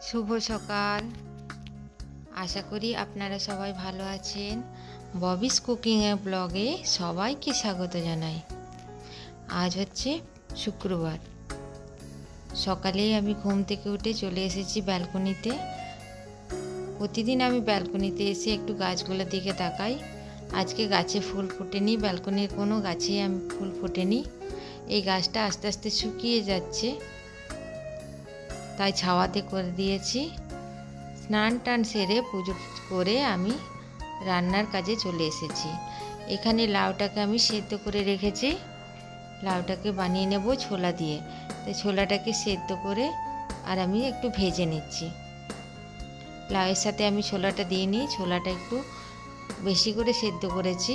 শুভ সকাল। আশা করি আপনারা সবাই ভালো আছেন। ববিস কুকিংয়ের ব্লগে সবাইকে স্বাগত জানাই। আজ হচ্ছে শুক্রবার। সকালেই আমি ঘুম থেকে উঠে চলে এসেছি ব্যালকনিতে। প্রতিদিন আমি ব্যালকনিতে এসে একটু গাছগুলোর দিকে তাকাই। আজকে গাছে ফুল ফোটেনি, ব্যালকনির কোনো গাছে আমি ফুল ফোটেনি। এই গাছটা আস্তে আস্তে শুকিয়ে যাচ্ছে, তাই ছাওয়াতে করে দিয়েছি। স্নান টান সেরে পুজো করে আমি রান্নার কাজে চলে এসেছি। এখানে লাউটাকে আমি সেদ্ধ করে রেখেছি। লাউটাকে বানিয়ে নেব ছোলা দিয়ে। তাই ছোলাটাকে সেদ্ধ করে আর আমি একটু ভেজে নিচ্ছি। লাউয়ের সাথে আমি ছোলাটা দিয়ে নিই। ছোলাটা একটু বেশি করে সেদ্ধ করেছি।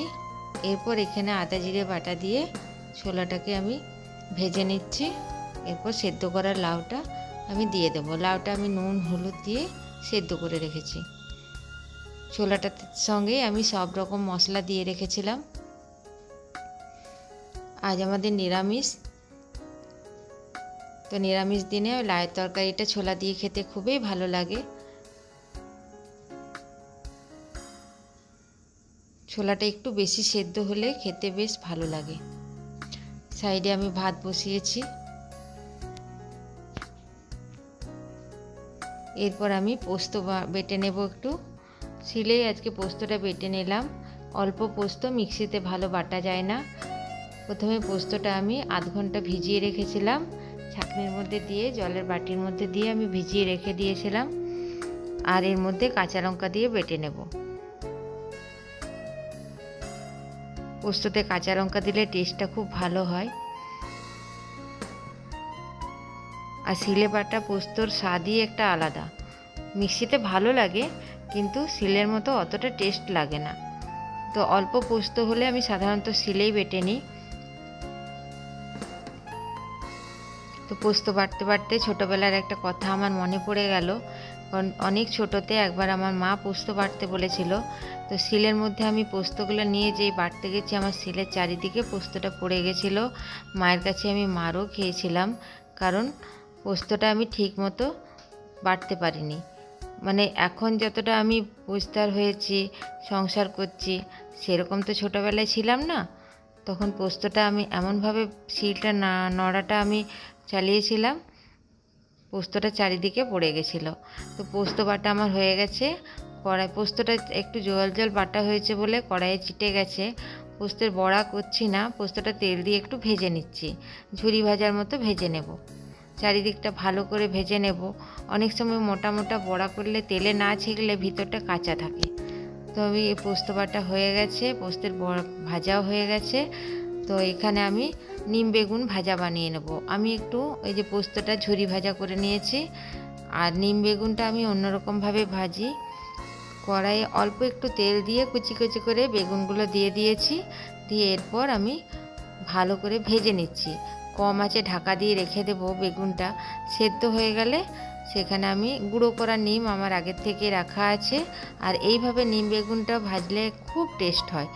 এরপর এখানে আদা জিরে বাটা দিয়ে ছোলাটাকে আমি ভেজে নিচ্ছি। এরপর সেদ্ধ করা লাউটা আমি দিয়ে দেবো। লাউটা আমি নুন হলুদ দিয়ে সেদ্ধ করে রেখেছি। ছোলাটার সঙ্গে আমি সব রকম মশলা দিয়ে রেখেছিলাম। আজ আমাদের নিরামিষ, তো নিরামিষ দিনে লাউয়ের তরকারিটা ছোলা দিয়ে খেতে খুবই ভালো লাগে। ছোলাটা একটু বেশি সেদ্ধ হলে খেতে বেশ ভালো লাগে। সাইডে আমি ভাত বসিয়েছি। এরপর আমি পোস্ত বেটে নেব। একটু শিলেই আজকে পোস্তটা বেটে নিলাম। অল্প পোস্ত মিক্সিতে ভালো বাটা যায় না। প্রথমে পোস্তটা আমি আধ ঘন্টা ভিজিয়ে রেখেছিলাম। ছাঁকনির মধ্যে দিয়ে জলের বাটির মধ্যে দিয়ে আমি ভিজিয়ে রেখে দিয়েছিলাম। আর এর মধ্যে কাঁচা লঙ্কা দিয়ে বেটে নেব। পোস্ততে কাঁচা লঙ্কা দিলে টেস্টটা খুব ভালো হয়। আর শিলে বাটা পোস্তর স্বাদই একটা আলাদা। মিক্সিতে ভালো লাগে, কিন্তু শিলের মতো অতটা টেস্ট লাগে না। তো অল্প পোস্ত হলে আমি সাধারণত শিলেই বেটে নিই। তো পোস্ত বাটতে বাটতে ছোটোবেলার একটা কথা আমার মনে পড়ে গেল। কারণ অনেক ছোটোতে একবার আমার মা পোস্ত বাটতে বলেছিল। তো শিলের মধ্যে আমি পোস্তগুলো নিয়ে যেই বাটতে গেছি, আমার শিলের চারিদিকে পোস্তটা পড়ে গেছিলো। মায়ের কাছে আমি মারও খেয়েছিলাম, কারণ পোস্তটা আমি ঠিক মতো বাটতে পারিনি। মানে এখন যতটা আমি বুঝদার হয়েছি, সংসার করছি, সেরকম তো ছোটোবেলায় ছিলাম না। তখন পোস্তটা আমি এমনভাবে শিলটা নড়াটা আমি চালিয়েছিলাম, পোস্তটা চারিদিকে পড়ে গেছিলো। তো পোস্ত বাটা আমার হয়ে গেছে। পোস্তটা একটু জল জল বাটা হয়েছে বলে কড়াইয়ে চিটে গেছে। পোস্তের বড়া করছি না, পোস্তটা তেল দিয়ে একটু ভেজে নিচ্ছি। ঝুরি ভাজার মতো ভেজে নেব। চারিদিকটা ভালো করে ভেজে নেব। অনেক সময় মোটা মোটা বড়া করলে তেলে না ছেঁকলে ভিতরটা কাঁচা থাকে। তো আমি এই পোস্ত বাটা হয়ে গেছে, পোস্তের ভাজাও হয়ে গেছে। তো এখানে আমি নিম বেগুন ভাজা বানিয়ে নেব। আমি একটু এই যে পোস্তটা ঝুরি ভাজা করে নিয়েছি, আর নিম বেগুনটা আমি অন্যরকমভাবে ভাজি। কড়াইয়ে অল্প একটু তেল দিয়ে কুচি কুচি করে বেগুনগুলো দিয়ে দিয়েছি। দিয়ে এরপর আমি ভালো করে ভেজে নিচ্ছি। কম আঁচে ঢাকা দিয়ে রেখে দেবো। বেগুনটা সেদ্ধ হয়ে গেলে সেখানে আমি গুঁড়ো করা নিম আমার আগের থেকে রাখা আছে। আর এইভাবে নিম বেগুনটা ভাজলে খুব টেস্ট হয়।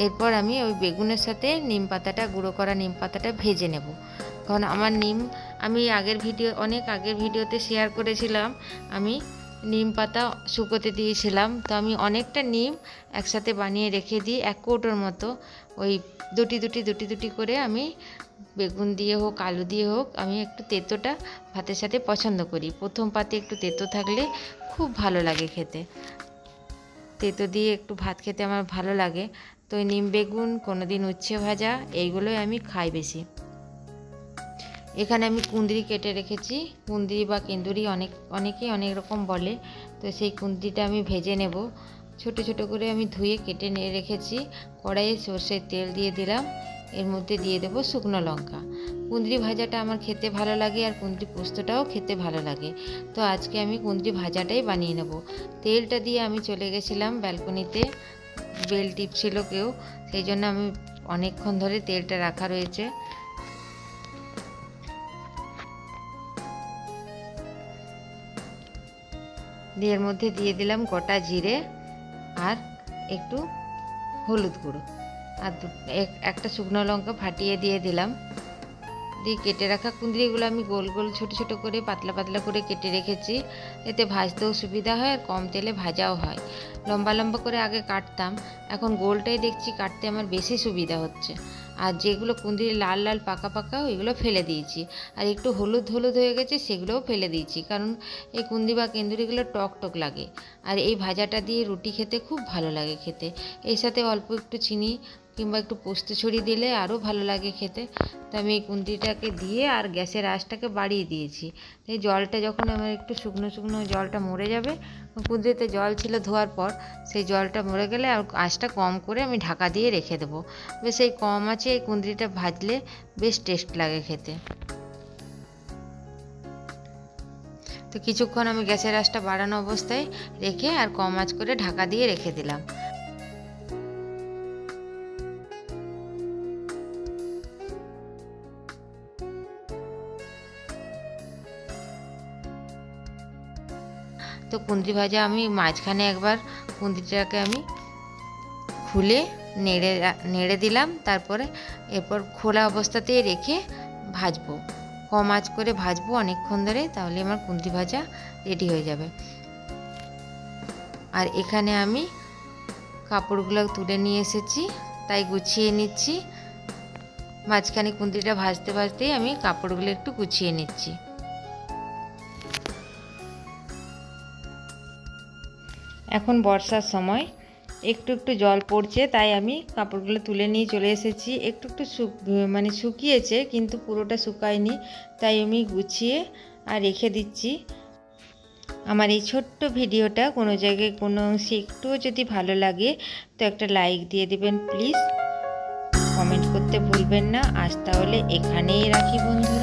এরপর আমি ওই বেগুনের সাথে নিম পাতাটা, গুঁড়ো করা নিম পাতাটা ভেজে নেব। কারণ আমার নিম, আমি অনেক আগের ভিডিওতে শেয়ার করেছিলাম, আমি নিম পাতা শুকোতে দিয়েছিলাম। তো আমি অনেকটা নিম একসাথে বানিয়ে রেখে দিই, 1 কৌটোর মতো। ওই দুটি করে আমি বেগুন দিয়ে হোক আলু দিয়ে হোক, আমি একটু তেঁতোটা ভাতের সাথে পছন্দ করি। প্রথম পাতে একটু তেঁতো থাকলে খুব ভালো লাগে খেতে। তেঁতো দিয়ে একটু ভাত খেতে আমার ভালো লাগে। তো ওই নিম বেগুন, কোনোদিন উচ্ছে ভাজা, এইগুলোই আমি খাই বেশি। এখানে আমি কুঁদরি কেটে রেখেছি। কুঁদরি বা কেন্দুরি অনেকেই অনেক রকম বলে। তো সেই কুঁদরিটা আমি ভেজে নেব। ছোট ছোট করে আমি ধুয়ে কেটে নিয়ে রেখেছি। কড়াইয়ে সর্ষের তেল দিয়ে দিলাম। এর মধ্যে দিয়ে দেবো শুকনো লঙ্কা। কুঁদরি ভাজাটা আমার খেতে ভালো লাগে, আর কুঁদরি পোস্তটাও খেতে ভালো লাগে। তো আজকে আমি কুঁদরি ভাজাটাই বানিয়ে নেব। তেলটা দিয়ে আমি চলে গেছিলাম ব্যালকনিতে। বেল টিপছিল কেউ, সেই জন্য আমি অনেকক্ষণ ধরে তেলটা রাখা রয়েছে। দিয়ে এর মধ্যে দিয়ে দিলাম গোটা জিরে আর একটু হলুদ গুঁড়ো, আর একটা শুকনো লঙ্কা ফাটিয়ে দিয়ে দিলাম। দিয়ে কেটে রাখা কুঁদরিগুলো আমি গোল গোল ছোট ছোট করে পাতলা পাতলা করে কেটে রেখেছি, এতে ভাজতেও সুবিধা হয় আর কম তেলে ভাজাও হয়। লম্বা লম্বা করে আগে কাটতাম, এখন গোলটাই দেখছি কাটতে আমার বেশি সুবিধা হচ্ছে। আর যেগুলো কুঁদরি লাল লাল পাকা পাকা ওইগুলো ফেলে দিয়েছি, আর একটু হলুদ হলুদ হয়ে গেছে সেগুলোও ফেলে দিয়েছি, কারণ এই কুঁদরি বা কেন্দুরিগুলো টক টক লাগে। আর এই ভাজাটা দিয়ে রুটি খেতে খুব ভালো লাগে খেতে। এর সাথে অল্প একটু চিনি কিংবা একটু পোস্ত ছড়িয়ে দিলে আরও ভালো লাগে খেতে। তো আমি এই কুঁদরিটাকে দিয়ে আর গ্যাসের আঁচটাকে বাড়িয়ে দিয়েছি। এই জলটা যখন আমার একটু শুকনো শুকনো জলটা মরে যাবে, কুঁদরিতে জল ছিল ধোয়ার পর, সেই জলটা মরে গেলে আর আঁচটা কম করে আমি ঢাকা দিয়ে রেখে দেবো। বেশ এই কম আঁচে এই কুঁদরিটা ভাজলে বেশ টেস্ট লাগে খেতে। তো কিছুক্ষণ আমি গ্যাসের আঁচটা বাড়ানো অবস্থায় রেখে আর কম আঁচ করে ঢাকা দিয়ে রেখে দিলাম। তো কুঁদরি ভাজা আমি মাঝখানে একবার কুঁদরিটাকে আমি খুলে নেড়ে দিলাম, তারপরে এরপর খোলা অবস্থাতেই রেখে ভাজবো, কম আঁচ করে ভাজবো অনেকক্ষণ ধরে, তাহলে আমার কুঁদরি ভাজা রেডি হয়ে যাবে। আর এখানে আমি কাপড়গুলো তুলে নিয়ে এসেছি, তাই গুছিয়ে নিচ্ছি। মাঝখানে কুঁদরিটা ভাজতে ভাজতেই আমি কাপড়গুলো একটু গুছিয়ে নিচ্ছি। এখন বর্ষার সময় একটু একটু জল পড়ছে, তাই আমি কাপড়গুলো তুলে নিয়ে চলে এসেছি। একটু একটু শুকিয়েছে কিন্তু পুরোটা শুকায়নি, তাই আমি গুছিয়ে আর রেখে দিচ্ছি। আমার এই ছোট্ট ভিডিওটা কোনো জায়গায় কোনো অংশে একটুও যদি ভালো লাগে তো একটা লাইক দিয়ে দেবেন প্লিজ, কমেন্ট করতে ভুলবেন না। আজ তাহলে এখানেই রাখি বন্ধু।